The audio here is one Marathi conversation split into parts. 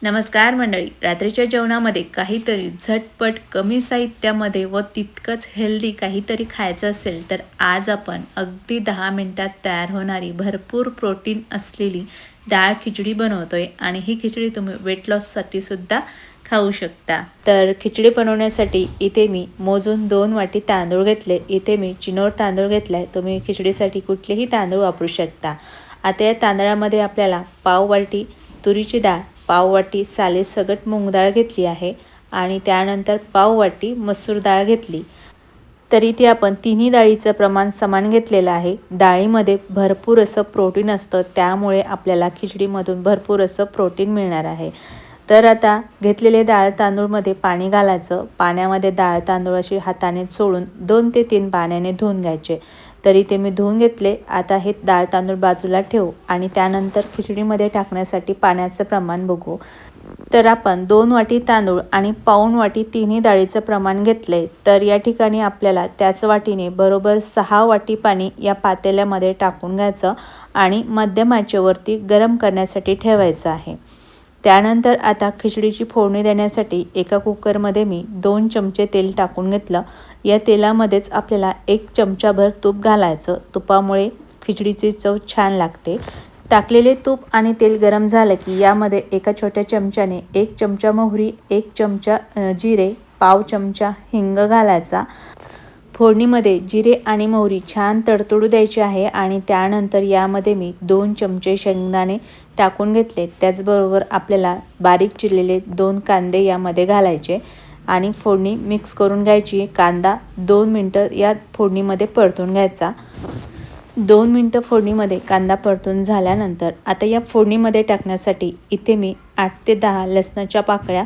नमस्कार मंडळी. रात्रीच्या जेवणामध्ये काहीतरी झटपट कमी साहित्यामध्ये व तितकंच हेल्दी काहीतरी खायचं असेल तर आज आपण अगदी 10 मिनिटात तयार होणारी भरपूर प्रोटीन असलेली डाळ खिचडी बनवतोय आणि ही खिचडी तुम्ही वेट लॉससाठी सुद्धा खाऊ शकता. तर खिचडी बनवण्यासाठी इथे मी मोजून 2 वाटी तांदूळ घेतले. इथे मी चिनोर तांदूळ घेतलाय. तुम्ही खिचडीसाठी कुठलेही तांदूळ वापरू शकता. आता या तांदळामध्ये आपल्याला पाव वाटी तुरीची डाळ, पाव वाटी सालेसकट मूग डाळ घेतली आहे आणि त्यानंतर पाव वाटी मसूर डाळ घेतली. तरी ती आपण तिन्ही डाळीचं प्रमाण समान घेतलेलं आहे. डाळीमध्ये भरपूर असं प्रोटीन असतं, त्यामुळे आपल्याला खिचडीमधून भरपूर असं प्रोटीन मिळणार आहे. तर आता घेतलेले डाळ तांदूळमध्ये पाणी घालायचं. पाण्यामध्ये डाळ तांदूळ अशी हाताने चोळून 2 ते 3 पाण्याने धुवून घ्यायचे. तरी ते मी धुवून घेतले. आता हे डाळ तांदूळ बाजूला ठेवू आणि त्यानंतर खिचडीमध्ये टाकण्यासाठी पाण्याचं प्रमाण बघू. तर आपण 2 वाटी तांदूळ आणि पाऊण वाटी तिन्ही डाळीचं प्रमाण घेतले. तर या ठिकाणी आपल्याला त्याच वाटीने बरोबर 6 वाटी पाणी या पातेल्यामध्ये टाकून घ्यायचं आणि मध्यम आचेवरती गरम करण्यासाठी ठेवायचं आहे. त्यानंतर आता खिचडीची फोडणी देण्यासाठी एका कुकरमध्ये मी 2 चमचे तेल टाकून घेतलं. या तेलामध्येच आपल्याला 1 चमचाभर तूप घालायचं. तुपामुळे खिचडीची चव छान लागते. टाकलेले तूप आणि तेल गरम झालं की यामध्ये एका छोट्या चमच्याने 1 चमचा मोहरी, 1 चमचा जिरे, पाव चमचा हिंग घालायचा. फोडणीमध्ये जिरे आणि मोहरी छान तडतडू द्यायची आहे आणि त्यानंतर यामध्ये मी 2 चमचे शेंगदाणे टाकून घेतले. त्याचबरोबर आपल्याला बारीक चिरलेले 2 कांदे यामध्ये घालायचे आणि फोडणी मिक्स करून घ्यायची. कांदा 2 मिनटं या फोडणीमध्ये परतून घ्यायचा. 2 मिनटं फोडणीमध्ये कांदा परतून झाल्यानंतर आता या फोडणीमध्ये टाकण्यासाठी इथे मी 8 ते 10 लसणाच्या पाकळ्या,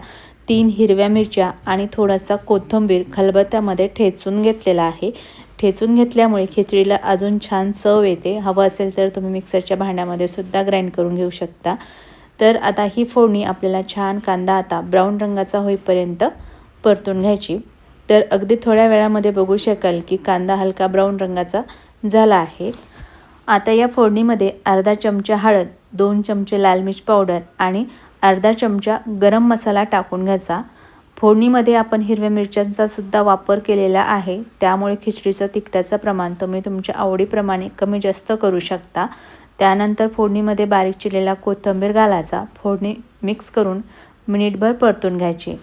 3 हिरव्या मिरच्या आणि थोडासा कोथिंबीर खलबत्त्यामध्ये ठेचून घेतलेला आहे. ठेचून घेतल्यामुळे खिचडीला अजून छान चव येते. हवं असेल तर तुम्ही मिक्सरच्या भांड्यामध्ये सुद्धा ग्राइंड करून घेऊ शकता. तर आता ही फोडणी आपल्याला छान कांदा आता ब्राऊन रंगाचा होईपर्यंत परतून घ्यायची. तर अगदी थोड्या वेळामध्ये बघू शकाल की कांदा हलका ब्राऊन रंगाचा झाला आहे. आता या फोडणीमध्ये अर्धा चमचा हळद, 2 चमचे लाल मिर्च पावडर आणि अर्धा चमचा गरम मसाला टाकून घ्यायचा. फोडणीमध्ये आपण हिरव्या मिरच्यांचा सुद्धा वापर केलेला आहे, त्यामुळे खिचडीचं तिखटाचं प्रमाण तुम्ही तुमच्या आवडीप्रमाणे कमी जास्त करू शकता. त्यानंतर फोडणीमध्ये बारीक चिरलेला कोथिंबीर घालायचा. फोडणी मिक्स करून मिनिटभर परतून घ्यायची.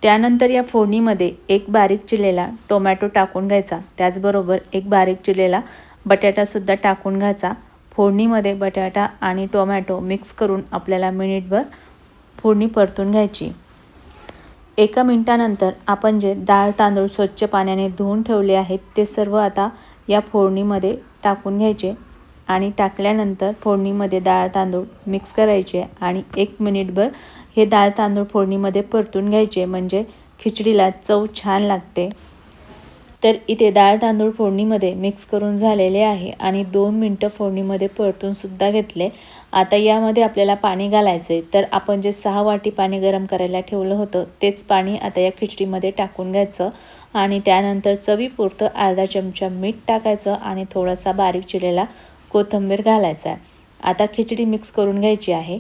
त्यानंतर या फोडणीमध्ये 1 बारीक चिरलेला टोमॅटो टाकून घ्यायचा. त्याचबरोबर 1 बारीक चिरलेला बटाटासुद्धा टाकून घ्यायचा. फोडणीमध्ये बटाटा आणि टोमॅटो मिक्स करून आपल्याला मिनिटभर फोडणी परतून घ्यायची. 1 मिनिटानंतर आपण जे डाळ तांदूळ स्वच्छ पाण्याने धुवून ठेवले आहेत ते सर्व आता या फोडणीमध्ये टाकून घ्यायचे आणि टाकल्यानंतर फोडणीमध्ये डाळ तांदूळ मिक्स करायचे आणि 1 मिनिटभर हे डाळ तांदूळ फोडणीमध्ये परतून घ्यायचे, म्हणजे खिचडीला चव छान लागते. तर इथे डाळ तांदूळ फोडणीमध्ये मिक्स करून झालेले आहे आणि 2 मिनटं फोडणीमध्ये परतून सुद्धा घेतले. आता यामध्ये आपल्याला पाणी घालायचं आहे. तर आपण जे 6 वाटी पाणी गरम करायला ठेवलं होतं तेच पाणी आता या खिचडीमध्ये टाकून घ्यायचं आणि त्यानंतर चवीपुरतं अर्धा चमचा मीठ टाकायचं आणि थोडासा बारीक चिरलेला कोथिंबीर घालायचा आहे. आता खिचडी मिक्स करून घ्यायची आहे.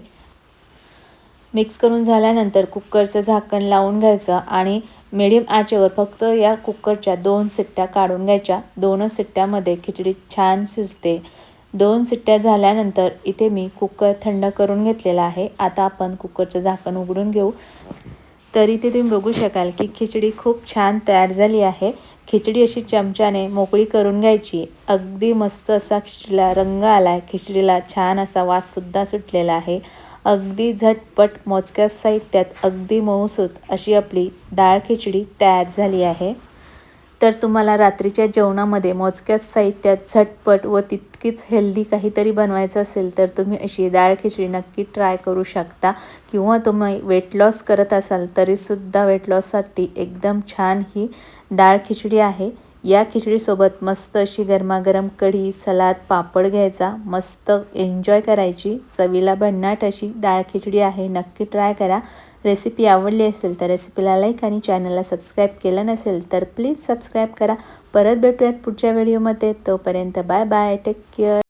मिक्स करून झाल्यानंतर कुकरचं झाकण लावून घ्यायचं आणि मीडियम आचेवर फक्त या कुकरच्या 2 शिट्ट्या काढून घ्यायच्या. 2च शिट्ट्यामध्ये खिचडी छान शिजते. 2 शिट्ट्या झाल्यानंतर इथे मी कुकर थंड करून घेतलेला आहे. आता आपण कुकरचं झाकण उघडून घेऊ. तर इथे तुम्ही बघू शकाल की खिचडी खूप छान तयार झाली आहे. खिचडी अशी चमच्याने मोकळी करून घ्यायची. अगदी मस्त असा खिचडीला रंग आला आहे. खिचडीला छान असा वाससुद्धा सुटलेला आहे. अगदी झटपट मोजक्या साहित्यात अगदी मऊसूत अशी आपली डाळ खिचडी तयार झाली आहे. तर तुम्हाला रात्रीच्या जेवणामध्ये मोजक्या साहित्यात झटपट व तितकीच हेल्दी काहीतरी बनवायचं असेल तर तुम्ही अशी डाळ खिचडी नक्की ट्राय करू शकता. किंवा तुम्ही वेट लॉस करत असाल तरीसुद्धा वेट लॉससाठी एकदम छान ही डाळ खिचडी आहे. या खिचडीसोबत मस्त अशी गरमागरम कढी, सलाद, पापड घ्यायचा, मस्त एन्जॉय करायची. चवीला भन्नाट अशी डाळ खिचडी आहे. नक्की ट्राय करा. रेसिपी आवडली असेल तर रेसिपीला लाईक आणि चॅनलला सबस्क्राईब केलं नसेल तर प्लीज सबस्क्राईब करा. परत भेटूयात पुढच्या व्हिडिओमध्ये. तोपर्यंत बाय बाय. Take care.